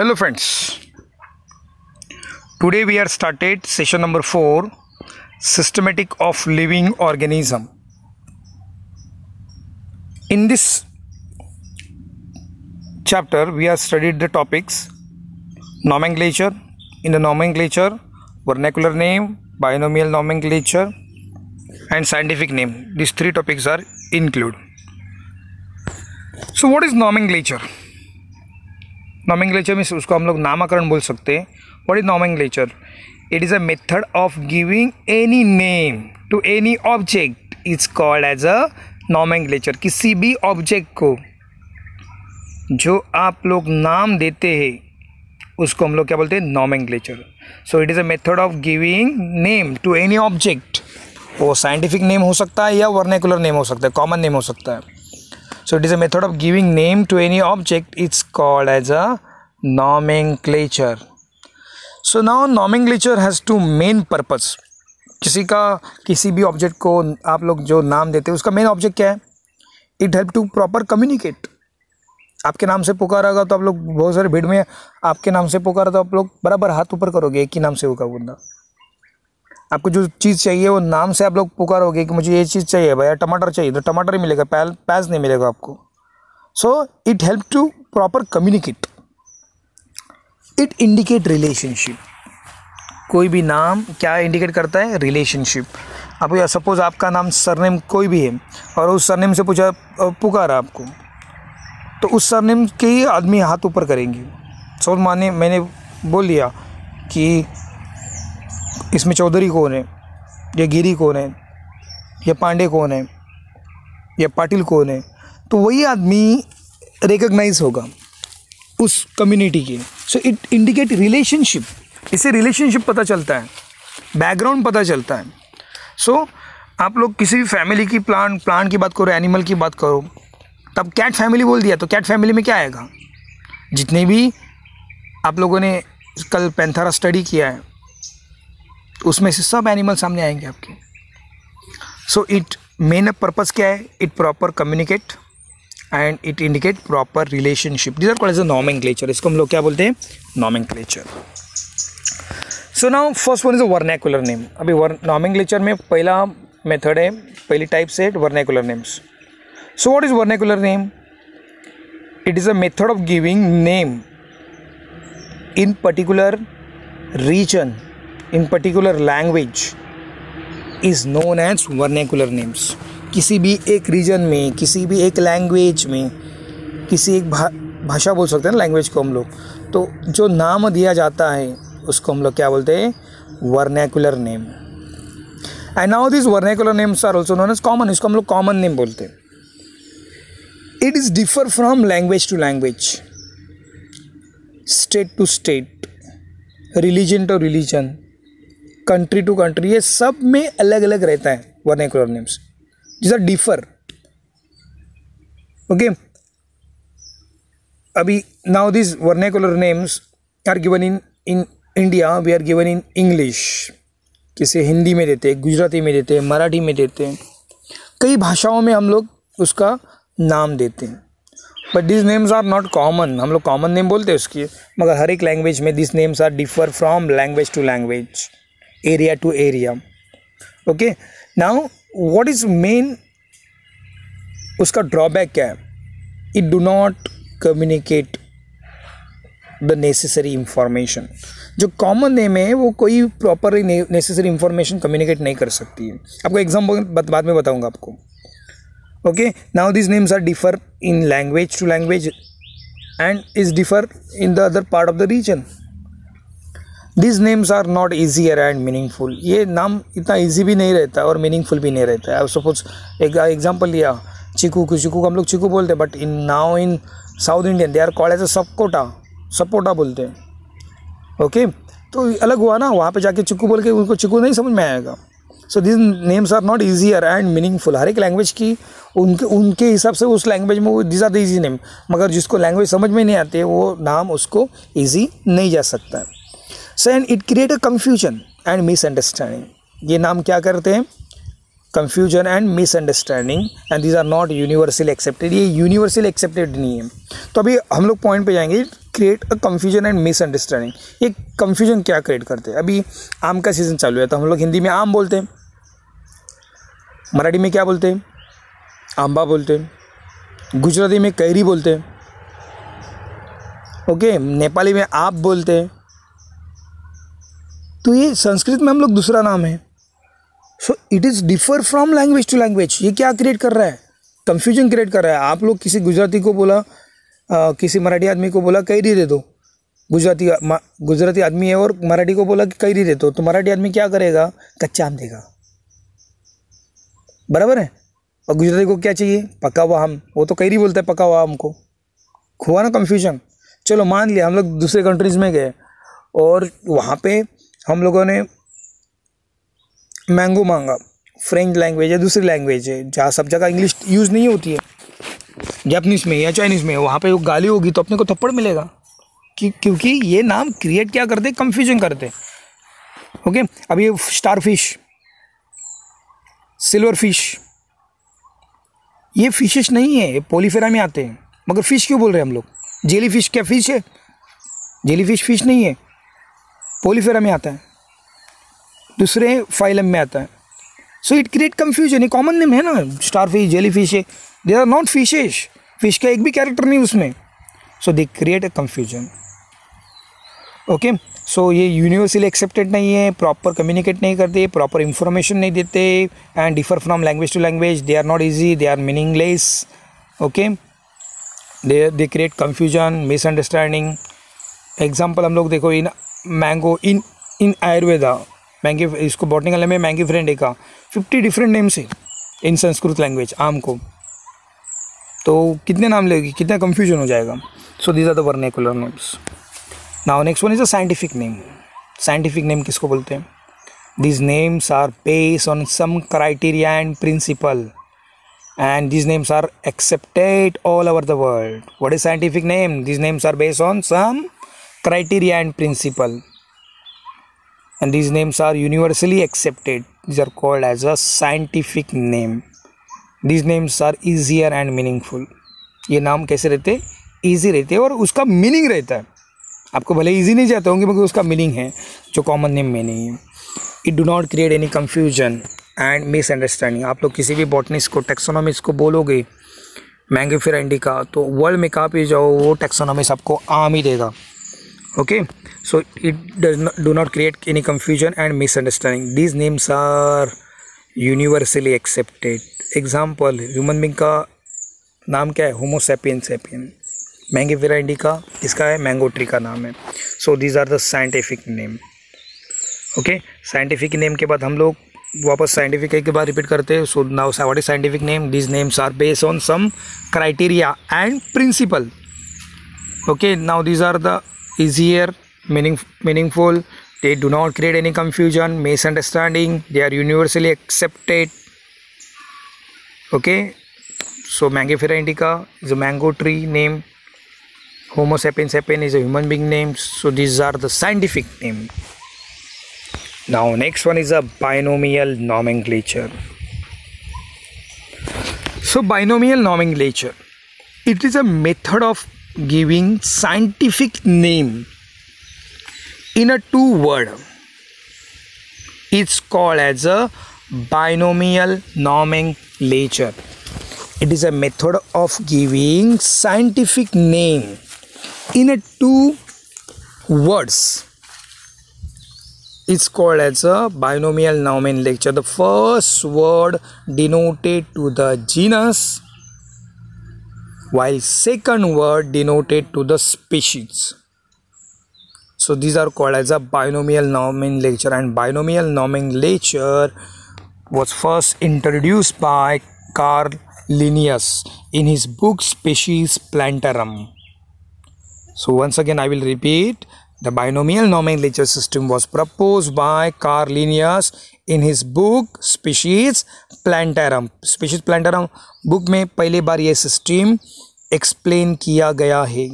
Hello friends, today we are started session number 4, systematic of living organism. In this chapter we have studied the topics nomenclature. In the nomenclature, vernacular name, binomial nomenclature and scientific name. These three topics are included. So what is nomenclature? Nomenclature means उसको हम लोग नामकरण बोल सकते हैं. What is nomenclature? It is a method of giving any name to any object is called as a nomenclature. किसी भी object को जो आप लोग नाम देते हैं उसको हम लोग क्या बोलते हैं? nomenclature. So it is a method of giving name to any object. वो साइंटिफिक नेम हो सकता है या वर्नेकुलर नेम हो सकता है, कॉमन नेम हो सकता है. So it is a method of giving name to any object. It's called as a nomenclature. So now nomenclature has two main purpose. किसी भी ऑब्जेक्ट को आप लोग जो नाम देते हैं उसका मेन ऑब्जेक्ट क्या है? It help to proper communicate. आपके नाम से पुकारा होगा तो आप लोग बहुत सारे भीड़ में आपके नाम से पुकारा तो आप लोग बराबर हाथ ऊपर करोगे एक ही नाम से होगा बंदा. आपको जो चीज़ चाहिए वो नाम से आप लोग पुकारोगे कि मुझे ये चीज़ चाहिए भैया, टमाटर चाहिए तो टमाटर ही मिलेगा, प्याज नहीं मिलेगा आपको. So it help to proper communicate. It indicate relationship. कोई भी नाम क्या इंडिकेट करता है? रिलेशनशिप. अब सपोज आपका नाम सरनेम कोई भी है और उस सरनेम से पुकारा आपको तो उस सरनेम के ही आदमी हाथ ऊपर करेंगे. सो माने मैंने बोल दिया कि इसमें चौधरी कौन है, या गिरी कौन है, या पांडे कौन है, या पाटिल कौन है, तो वही आदमी रिकॉग्नाइज होगा उस कम्युनिटी के. So it indicate relationship. इससे रिलेशनशिप पता चलता है, बैकग्राउंड पता चलता है. सो आप लोग किसी भी फैमिली की प्लांट की बात करो, एनिमल की बात करो, तब कैट फैमिली बोल दिया तो कैट फैमिली में क्या आएगा? जितने भी आप लोगों ने कल पैंथेरा स्टडी किया है उसमें से सब एनिमल सामने आएंगे आपके. सो इट मेन पर्पस क्या है? It proper communicate and it indicate proper relationship. This are called as a nomenclature. इसको हम लोग क्या बोलते हैं? Nomenclature. So now first one is a vernacular name. अभी नॉमेनक्लेचर में पहला मेथड है, पहली टाइप से vernacular names. So what is vernacular name? It is a method of giving name in particular region, in particular language is known as vernacular names. किसी भी एक reason में, किसी भी एक लैंग्वेज में, किसी एक भाषा बोल सकते हैं ना लैंग्वेज को हम लोग, तो जो नाम दिया जाता है उसको हम लोग क्या बोलते हैं? Vernacular name. And now this vernacular names are also known as common. इसको हम लोग कॉमन नेम बोलते हैं. It is differ from language to language, state to state, religion to religion, country to country, ये सब में अलग अलग रहता है vernacular names. This are differ. Okay. अभी now this vernacular names are given in India. We are given in English. किसे हिंदी में देते हैं, गुजराती में देते हैं, मराठी में देते हैं, कई भाषाओं में हम लोग उसका नाम देते हैं. But this names are not common. हम लोग कॉमन नेम बोलते हैं उसकी, मगर हर एक लैंग्वेज में this names are differ from language to language, area to area. Okay. Now what is main उसका ड्रॉबैक क्या है? It do not communicate the necessary information. जो कॉमन नेम है वो कोई प्रॉपर नेसेसरी इंफॉर्मेशन कम्युनिकेट नहीं कर सकती है. आपको एग्जाम्पल बाद में बताऊंगा आपको. Okay, now these names are differ in language to language and is differ in the other part of the region. These names are not easier and meaningful. ये नाम इतना easy भी नहीं रहता और meaningful भी नहीं रहता है. अब suppose एक एग्जाम्पल लिया, चीकू को हम लोग चीकू बोलते हैं, but now in South Indian they are called as a sapota बोलते हैं. ओके. तो अलग हुआ ना, वहाँ पे जाके चीकू बोल के उनको चीकू नहीं समझ में आएगा. So this names are not easier and meaningful. हर एक लैंग्वेज की उनके हिसाब से उस लैंग्वेज में वो this are the easy name, मगर जिसको लैंग्वेज समझ में नहीं आती है वो नाम उसको ईजी नहीं जा सकता है. So and it create a confusion and misunderstanding. ये नाम क्या करते हैं? Confusion and misunderstanding and these are not universally accepted. ये यूनिवर्सली एक्सेप्टेड नहीं है। तो अभी हम लोग पॉइंट पे जाएंगे, create a confusion and misunderstanding. ये कंफ्यूजन क्या क्रिएट करते हैं? अभी आम का सीज़न चालू है तो हम लोग हिंदी में आम बोलते हैं, मराठी में क्या बोलते हैं? आंबा बोलते हैं, गुजराती में कैरी बोलते हैं, ओके, नेपाली में आप बोलते हैं। तो ये संस्कृत में हम लोग दूसरा नाम है। So it is differ from language to language. ये क्या क्रिएट कर रहा है? कंफ्यूजन क्रिएट कर रहा है। आप लोग किसी गुजराती को बोला, किसी मराठी आदमी को बोला कैरी दे दो, गुजराती आदमी है और मराठी को बोला कि कैरी दे दो, तो मराठी आदमी क्या करेगा? कच्चा आम देगा, बराबर है। और गुजराती को क्या चाहिए? पका हुआ आम। वो तो कैरी बोलता है पका हुआ आम को। हुआ ना कंफ्यूजन। चलो मान लिया हम लोग दूसरे कंट्रीज़ में गए और वहाँ पे हम लोगों ने मैंगो मांगा। फ्रेंच लैंग्वेज है, दूसरी लैंग्वेज है, जहाँ सब जगह इंग्लिश यूज़ नहीं होती है, जापानीज़ में या चाइनीज़ में, वहाँ पे वो गाली होगी तो अपने को थप्पड़ मिलेगा क्योंकि ये नाम क्रिएट क्या करते? कंफ्यूजन करते। ओके, अब ये स्टार फिश, सिल्वर फिश, ये फिशेस नहीं है, ये पोलीफेरा में आते हैं। मगर फिश क्यों बोल रहे हैं हम लोग? जेली फिश क्या फिश है? जेली फिश नहीं है, पोलीफेरा में आता है, दूसरे फाइलम में आता है। So it create confusion. ये कॉमन नेम है ना, स्टार फिश, जेली फिश है, they are not fishes. Fish का एक भी कैरेक्टर नहीं उसमें। So they create a confusion. Okay, so ये यूनिवर्सली एक्सेप्टेड नहीं है, प्रॉपर कम्युनिकेट नहीं करते, प्रॉपर इंफॉर्मेशन नहीं देते and differ from language to language. They are not easy, they are meaningless. Okay, they create confusion, misunderstanding. Example हम लोग देखो, इन मैंगो, इन आयुर्वेदा, मैंगी, इसको बॉटनिकल में मैंगी फ्रेंड का 50 डिफरेंट नेम्स है इन संस्कृत लैंग्वेज आम को। तो कितने नाम लेगी, कितना कंफ्यूजन हो जाएगा। So these are the vernacular names. Now next one is a scientific name. Scientific name किसको बोलते हैं? These names are based on some criteria and principle and these names are accepted all over the world. What is scientific name? These names are based on some criteria and principle, and these names are universally accepted. These are called as a scientific name. These names are easier and meaningful. ये नाम कैसे रहते? Easy रहते हैं और उसका meaning रहता है। आपको भले ईजी नहीं जाते होंगे मगर उसका मीनिंग है जो कॉमन नेम में नहीं है। It do not create any confusion and misunderstanding. आप लोग किसी भी बॉटनिस्ट को, टैक्सोनॉमिस्ट को बोलोगे मैंगोफेरा इंडिका, तो वर्ल्ड में कहाँ पे जाओ वो टैक्सोनॉमिस्ट आपको आम ही देगा। Okay, so it do not create any confusion and misunderstanding. These names are universally accepted. Example, human being का नाम क्या है? Homo sapien sapien. Mangifera indica इसका है, मैंगो ट्री का नाम है। So these are the scientific name. Okay, scientific name के बाद हम लोग वापस साइंटिफिक के बाद रिपीट करते हैं। So now what is scientific name? These names are based on some criteria and principle. Okay, now these are the easier, meaningful. They do not create any confusion, misunderstanding. They are universally accepted. Okay, so Mangifera indica is a mango tree name. Homo sapiens sapiens is a human being name. So these are the scientific name. Now next one is a binomial nomenclature. So binomial nomenclature, it is a method of giving scientific name in a two word. It's called as a binomial nomenclature. It is a method of giving scientific name in a two words. It's called as a binomial nomenclature. The first word denoted to the genus, while second word denoted to the species. So these are called as a binomial nomenclature, and binomial nomenclature was first introduced by Carl Linnaeus in his book Species Plantarum. So once again I will repeat, the binomial nomenclature system was proposed by Carl Linnaeus in his book Species Plantarum. Species Plantarum book में पहली बार ये system explain किया गया है.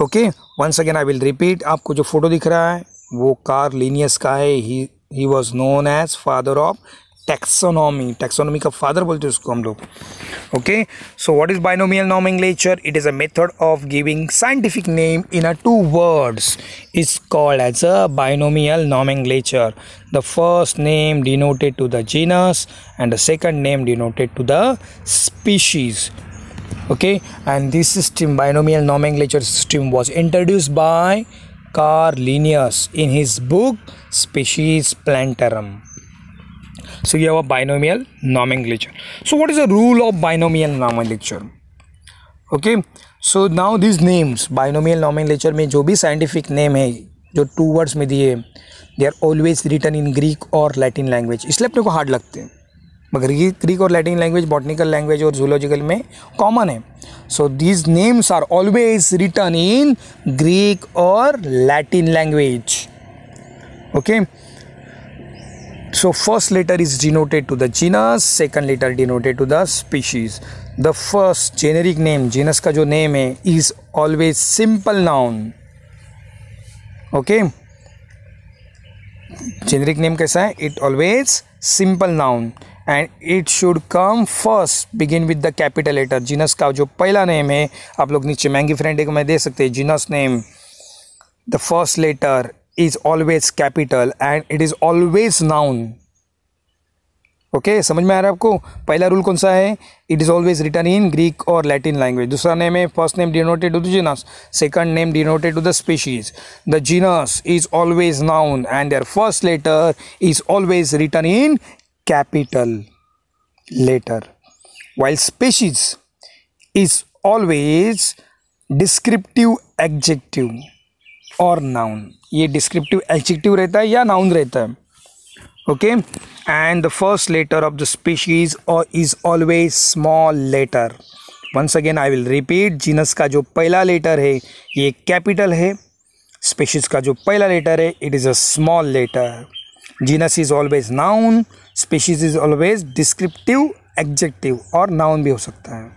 Okay, once again I will repeat. आपको जो photo दिख रहा है वो कार्ल लिनियस का है. He was known as father of taxonomy, taxonomy का फादर बोलते हैं उसको हम लोग. Okay, so what is binomial nomenclature? It is a method of giving scientific name in a two words. It's called as a binomial nomenclature. The first name denoted to the genus and the second name denoted to the species. Okay, and this system, binomial nomenclature system, was introduced by Carl Linnaeus in his book Species Plantarum. So you have a binomial nomenclature. So what is the rule of binomial nomenclature? Okay, so now these names, binomial nomenclature में जो भी scientific name है जो two words में दिए, they are always written in Greek or Latin language. इसलिए अपने को hard लगते हैं, मगर ये Greek और Latin language, botanical language और zoological में common है. So these names are always written in Greek or Latin language. Okay. So first letter is denoted to the genus, second letter denoted to the species. The first generic name, genus का जो name है, is always simple noun. Okay, generic name कैसा है? It always simple noun and it should come first, begin with the capital letter. genus का जो पहला name है, आप लोग नीचे Mangiferae में दे सकते हैं. genus name, the first letter is always capital and it is always noun. Okay, समझ में आ रहा है आपको? पहला रूल कौन सा है? It is always written in Greek or Latin language. दूसरा नेम है, first name denoted to the genus, second name denoted to the species. The genus is always noun and their first letter is always written in capital letter, while species is always descriptive adjective और noun. ये descriptive adjective रहता है या noun रहता है. Okay, and the first letter of the species is always small letter. Once again I will repeat, genus का जो पहला लेटर है ये कैपिटल है, स्पीशीज का जो पहला लेटर है it is a small letter. Genus is always noun, species is always descriptive adjective और नाउन भी हो सकता है.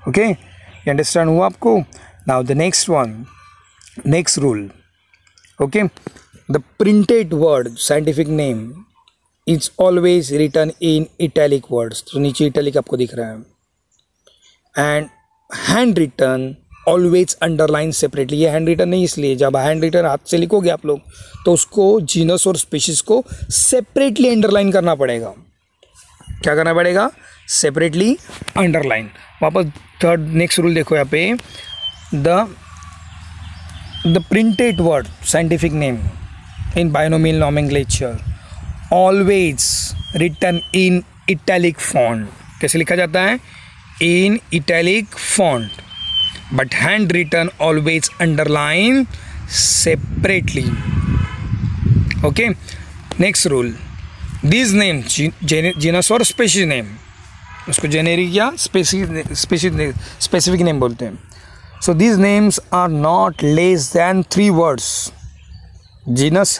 ओके, ये अंडरस्टैंड हुआ आपको? Now the next one, next rule. Okay, the printed word scientific name is always written in italic words. तो नीचे italic आपको दिख रहा है. and hand written always underline separately. ये hand written नहीं, इसलिए जब hand written हाथ से लिखोगे आप लोग तो उसको genus और species को separately underline करना पड़ेगा. क्या करना पड़ेगा? separately underline. वापस थर्ड नेक्स्ट रूल देखो यहाँ पे, the printed word scientific name in binomial nomenclature always written in italic font. कैसे लिखा जाता है? In italic font, but hand written always underline separately. Okay, next rule, these names genus और species name, उसको generic या specific name बोलते हैं. So these names are not less than 3 words. Genus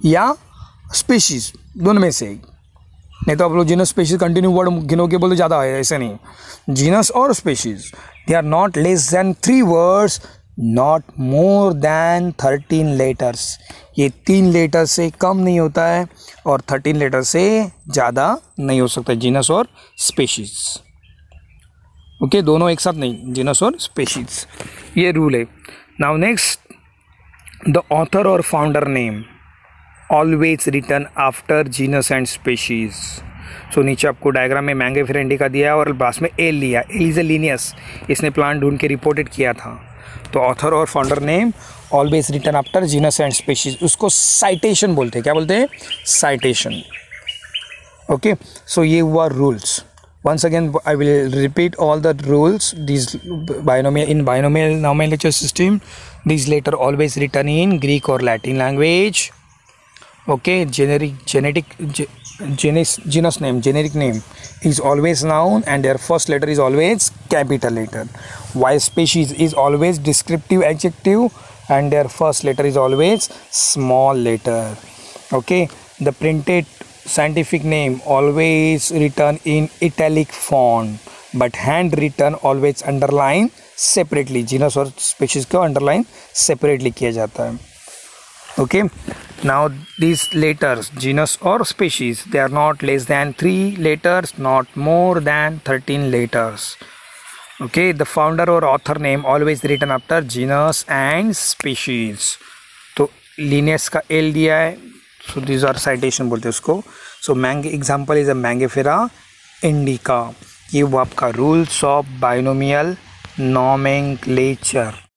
या स्पीशीज दोनों में से एक. नहीं तो आप लोग जीनस स्पीशीज कंटिन्यू वर्ड गिनोगे बोले ज़्यादा है, ऐसे नहीं. जीनस और species, they are not less than 3 words, not more than 13 letters. ये 3 लेटर से कम नहीं होता है और 13 लेटर से ज़्यादा नहीं हो सकता. जीनस और स्पीशीज. ओके, दोनों एक साथ नहीं, जीनस और स्पीशीज, ये रूल है. नाउ नेक्स्ट, द ऑथर और founder name always written after genus and species. So नीचे आपको डायग्राम में मैंगिफेरा इंडिका दिया है और लास्ट में एल लिया. एल इज ए लिनियस, इसने प्लांट ढूंढ के रिपोर्टेड किया था. तो ऑथर और founder name always written after genus and species, उसको साइटेशन बोलते हैं. क्या बोलते हैं? साइटेशन. ओके, सो ये हुआ rules. Once again, I will repeat all the rules. These binomial nomenclature system, these letter always written in Greek or Latin language. Okay, genus name, generic name is always noun and their first letter is always capital letter. While species is always descriptive adjective and their first letter is always small letter. Okay, the printed scientific name always written in italic font but hand written always underline separately. Genus और species को underline separately किया जाता है. Okay, Now these letters, genus or species, they are not less than 3 letters, not more than 13 letters. Okay, the founder or author name always written after genus and species. तो lineage का L दिया है, so these are citation बोलते हैं उसको. So example is a Mangifera indica. ये वो आपका rules of binomial nomenclature.